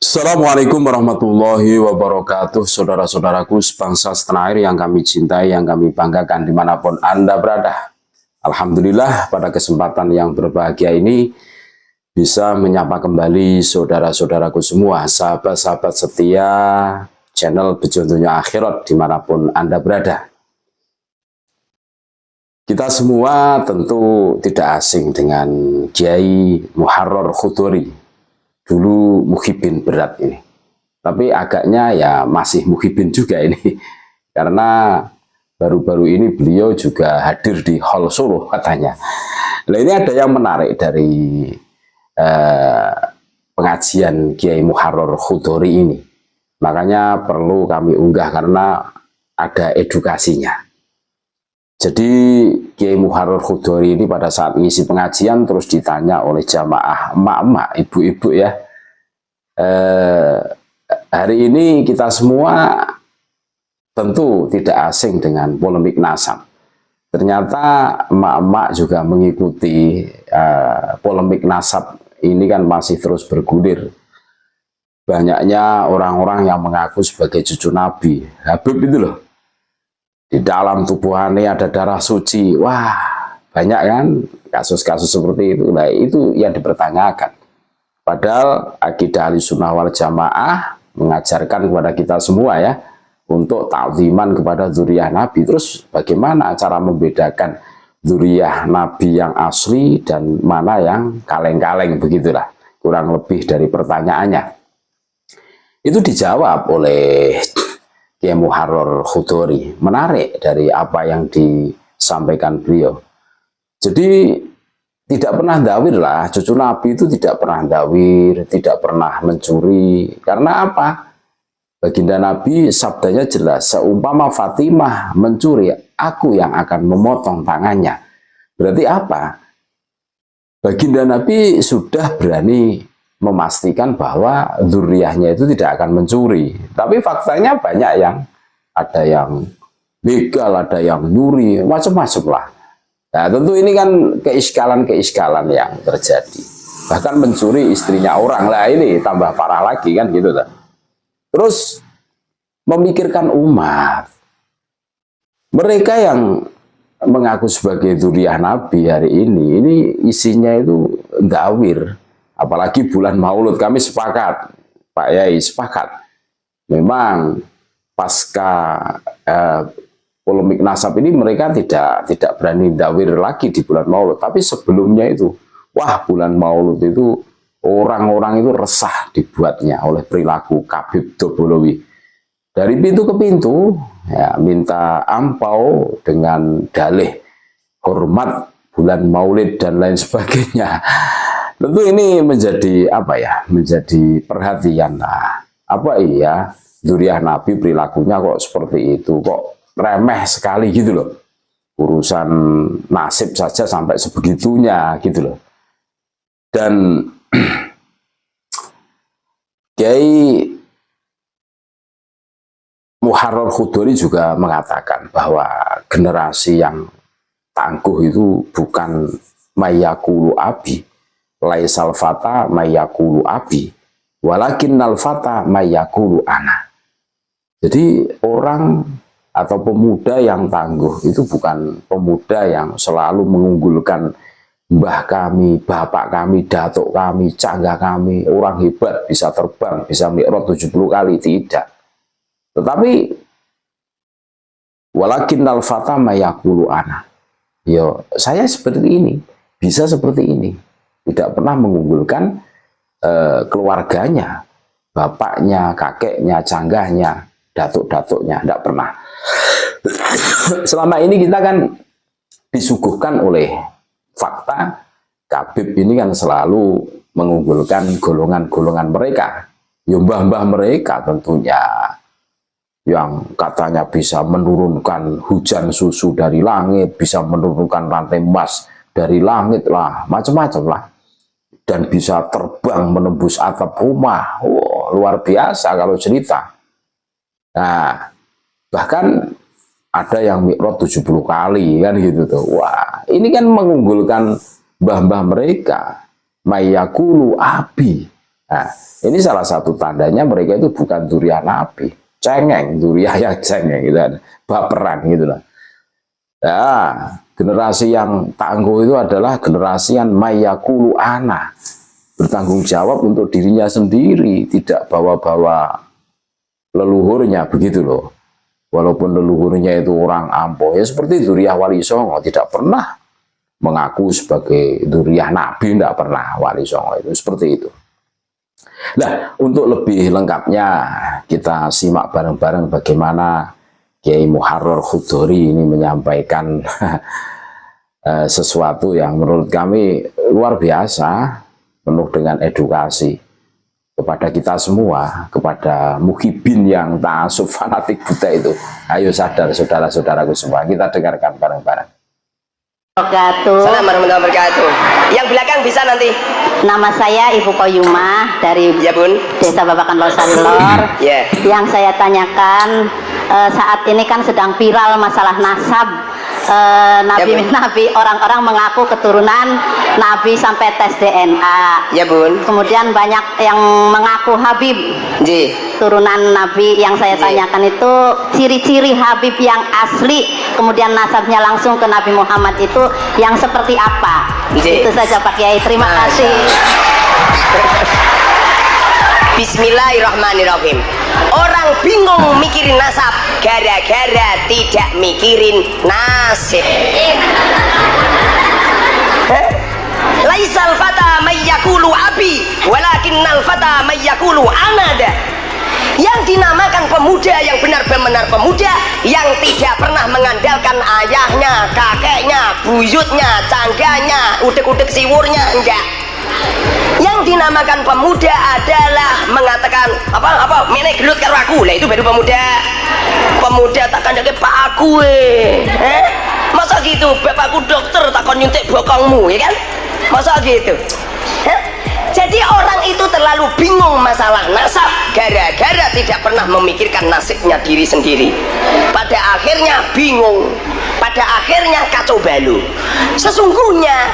Assalamualaikum warahmatullahi wabarakatuh. Saudara-saudaraku sebangsa setanah air yang kami cintai, yang kami banggakan dimanapun Anda berada. Alhamdulillah pada kesempatan yang berbahagia ini bisa menyapa kembali saudara-saudaraku semua, sahabat-sahabat setia channel Bejo Dunia Akhirat dimanapun Anda berada. Kita semua tentu tidak asing dengan Kiai Muharrar Khuddori, dulu muhibin berat ini, tapi agaknya ya masih muhibin juga ini, karena baru-baru ini beliau juga hadir di Hall Solo katanya. Nah, ini ada yang menarik dari pengajian Kiai Muharrar Khuddori ini, makanya perlu kami unggah karena ada edukasinya. Jadi Kiai Muharrar Khuddori ini pada saat ngisi pengajian terus ditanya oleh jamaah emak-emak, ibu-ibu ya, hari ini kita semua tentu tidak asing dengan polemik nasab. Ternyata emak-emak juga mengikuti polemik nasab ini, kan masih terus bergulir. Banyaknya orang-orang yang mengaku sebagai cucu Nabi. Habib itu loh, di dalam tubuhannya ada darah suci. Wah, banyak kan kasus-kasus seperti itu. Nah, itu yang dipertanyakan. Padahal akidah Ahlussunnah wal Jamaah mengajarkan kepada kita semua ya, untuk ta'ziman kepada dzurriyyah Nabi. Terus bagaimana cara membedakan dzurriyyah Nabi yang asli dan mana yang kaleng-kaleng, begitulah kurang lebih dari pertanyaannya. Itu dijawab oleh Kiai Muharrar Khuddori. Menarik dari apa yang disampaikan beliau. Jadi tidak pernah dawir lah, cucu Nabi itu tidak pernah dawir, tidak pernah mencuri. Karena apa? Baginda Nabi sabdanya jelas, seumpama Fatimah mencuri, aku yang akan memotong tangannya. Berarti apa? Baginda Nabi sudah berani memastikan bahwa dzurriyyahnya itu tidak akan mencuri. Tapi faktanya banyak yang, ada yang begal, ada yang nyuri, macam-macam lah. Nah, tentu ini kan keiskalan-keiskalan yang terjadi. Bahkan mencuri istrinya orang lah, ini tambah parah lagi kan gitu. Terus memikirkan umat. Mereka yang mengaku sebagai dzurriyyah Nabi hari ini isinya itu dawir. Apalagi bulan Maulud, kami sepakat, Pak Yai sepakat. Memang pasca polemik nasab ini mereka tidak berani dawir lagi di bulan Maulud. Tapi sebelumnya itu, wah, bulan Maulud itu orang-orang itu resah dibuatnya oleh perilaku Khabib Dobolowi. Dari pintu ke pintu ya, minta ampau dengan dalih hormat bulan Maulid dan lain sebagainya. Tentu ini menjadi apa ya? Menjadi perhatian. Nah, apa iya dzurriyyah Nabi perilakunya kok seperti itu? Kok remeh sekali gitu loh. Urusan nasib saja sampai sebegitunya gitu loh. Dan Kiai Muharrar Khuddori juga mengatakan bahwa generasi yang tangguh itu bukan mayakulu abi, laisal fata mayakulu abi, walakinnal fata mayakulu ana. Jadi orang atau pemuda yang tangguh itu bukan pemuda yang selalu mengunggulkan mbah kami, bapak kami, datuk kami, canggah kami, orang hebat, bisa terbang, bisa mi'raj 70 kali, tidak. Tetapi walakinnal fata mayakulu ana. Yo, saya seperti ini, bisa seperti ini. Tidak pernah mengunggulkan keluarganya, bapaknya, kakeknya, canggahnya, datuk-datuknya, tidak pernah. Selama ini kita kan disuguhkan oleh fakta, Khabib ini kan selalu mengunggulkan golongan-golongan mereka, mbah-mbah mereka tentunya, yang katanya bisa menurunkan hujan susu dari langit, bisa menurunkan rantai emas dari langit lah, macam-macam lah. Dan bisa terbang menembus atap rumah. Wow, luar biasa kalau cerita. Nah, bahkan ada yang mi'raj 70 kali kan gitu tuh. Wah, ini kan mengunggulkan mbah-mbah mereka. Mayakulu abi, Nah, ini salah satu tandanya mereka itu bukan dzurriyyah Nabi, cengeng, dzurriyyah yang cengeng gitu kan, baperan gitu lah. Ya, generasi yang tangguh itu adalah generasi yang mayakulu ana, bertanggung jawab untuk dirinya sendiri, tidak bawa-bawa leluhurnya, begitu loh. Walaupun leluhurnya itu orang ampuh, ya seperti dzurriyyah Wali Songo, tidak pernah mengaku sebagai dzurriyyah Nabi, tidak pernah Wali Songo itu, seperti itu. Nah, untuk lebih lengkapnya kita simak bareng-bareng bagaimana Kiai Muharrar Khuddori ini menyampaikan sesuatu yang menurut kami luar biasa, penuh dengan edukasi kepada kita semua, kepada muhibin yang ta'assub fanatik Buddha itu. Ayo sadar saudara-saudaraku semua, kita dengarkan bareng-bareng. Assalamualaikum warahmatullahi wabarakatuh. Yang belakang bisa nanti. Nama saya Ibu Koyumah dari Ya Bun. Desa Babakan Losarilor. Ya. Yang saya tanyakan, saat ini kan sedang viral masalah nasab. Nabi orang-orang mengaku keturunan Nabi sampai tes DNA. Ya Bun. Kemudian banyak yang mengaku Habib. Ji. Turunan Nabi. Yang saya tanyakan itu ciri-ciri Habib yang asli, kemudian nasabnya langsung ke Nabi Muhammad itu yang seperti apa? Ji. Itu saja Pak Kiai, terima kasih. Bismillahirrahmanirrahim. Orang bingung mikirin nasab gara-gara tidak mikirin nasib. Laisal fata mayyakulu abi walakinnal fata mayyakulu anada. Yang dinamakan pemuda yang benar-benar pemuda, yang tidak pernah mengandalkan ayahnya, kakeknya, buyutnya, cangganya, udek-udek siwurnya, enggak. Yang dinamakan pemuda adalah mengatakan apa mene gelut karo aku, lah itu baru pemuda. Pemuda tak kandake pak aku masa gitu, bapakku dokter takon nyuntik bokongmu, ya kan? Masa gitu. Jadi orang itu terlalu bingung masalah nasab gara-gara tidak pernah memikirkan nasibnya diri sendiri. Pada akhirnya bingung, pada akhirnya kacau balau. Sesungguhnya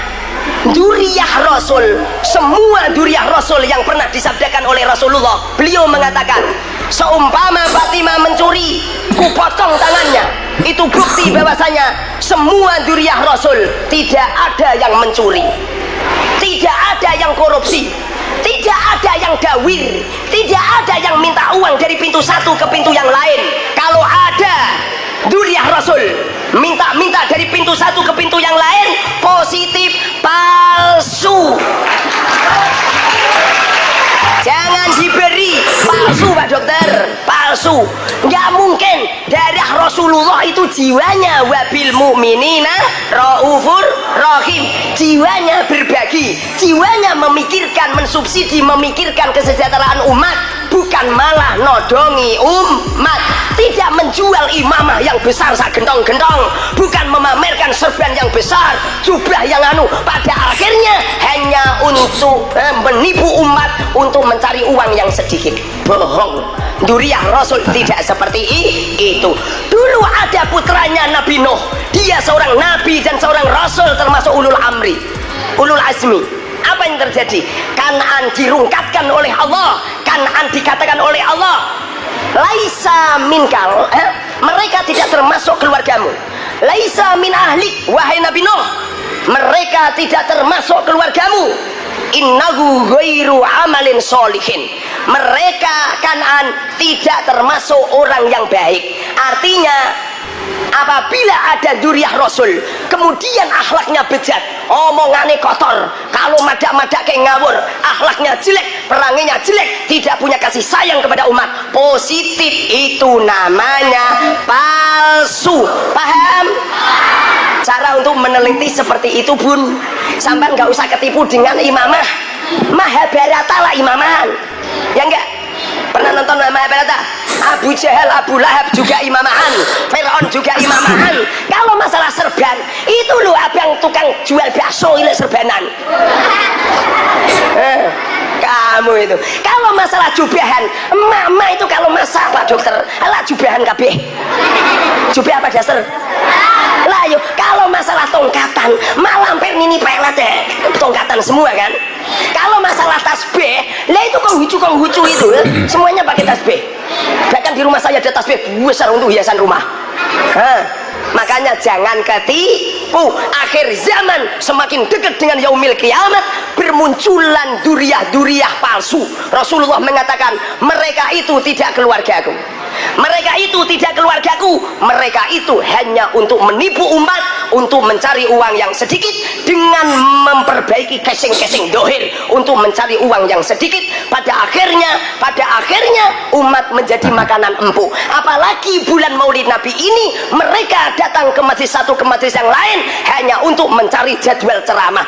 dzurriyyah Rasul, semua dzurriyyah Rasul yang pernah disabdakan oleh Rasulullah, beliau mengatakan, seumpama Fatimah mencuri, kupotong tangannya. Itu bukti bahwasanya semua dzurriyyah Rasul tidak ada yang mencuri, tidak ada yang korupsi, tidak ada yang gawir, tidak ada yang minta uang dari pintu satu ke pintu yang lain. Kalau ada dzurriyyah Rasul minta-minta dari pintu satu ke pintu yang lain, positif palsu. Jangan diberi, palsu Pak Dokter, palsu. Nggak mungkin. Darah Rasulullah itu jiwanya wabil mu'minina raufur rahim, jiwanya berbagi, jiwanya memikirkan, mensubsidi, memikirkan kesejahteraan umat, bukan malah nodongi umat. Tidak menjual imamah yang besar sak gentong-gentong, bukan memamerkan serban yang besar, jubah yang anu. Pada akhirnya hanya untuk menipu umat, untuk mencari uang yang sedikit. Bohong. Dzurriyyah Rasul tidak seperti itu. Dulu ada putranya Nabi Nuh, dia seorang nabi dan seorang rasul, termasuk ulul amri, ulul azmi. Apa yang terjadi? Kan'an dirungkatkan oleh Allah, Kan'an dikatakan oleh Allah, laisa minkal, mereka tidak termasuk keluargamu. Laisa min ahlik, wahai Nabi Nuh, mereka tidak termasuk keluargamu. Innahu ghairu amalin solihin, mereka Kan'an tidak termasuk orang yang baik. Artinya apabila ada dzurriyyah Rasul kemudian akhlaknya bejat, omongannya kotor, kalau madak-madak kayak ngawur, akhlaknya jelek, peranginya jelek, tidak punya kasih sayang kepada umat, positif, itu namanya palsu. Paham? Cara untuk meneliti seperti itu Bun, sampai nggak usah ketipu dengan imamah Mahabharata lah imamahan, ya enggak? Pernah nonton Mahabharata? Abu Jahal, Abu Lahab juga imamahan, Fir'aun juga imamahan. Kalau masalah serban, itu loh abang tukang jual bakso ini serbanan. Kamu itu. Kalau masalah jubahan, mama itu kalau masak Pak Dokter, alah jubahan kabeh. Jubah apa dasar? Lah yuk, kalau masalah tongkatan, malah hampir mini pelet tongkatan semua kan? Kalau masalah tasbih, lah itu konghucu itu semuanya pakai tasbih. Bahkan di rumah saya ada tasbih besar untuk hiasan rumah. Makanya jangan ketipu. Akhir zaman semakin dekat dengan yaumil kiamat, bermunculan duriah palsu. Rasulullah mengatakan mereka itu tidak keluargaku, mereka itu tidak keluargaku, mereka itu hanya untuk menipu umat, untuk mencari uang yang sedikit dengan memperbaiki casing-casing dohir, untuk mencari uang yang sedikit. Pada akhirnya umat menjadi makanan empuk. Apalagi bulan Maulid Nabi ini mereka datang ke masjid satu ke masjid yang lain hanya untuk mencari jadwal ceramah.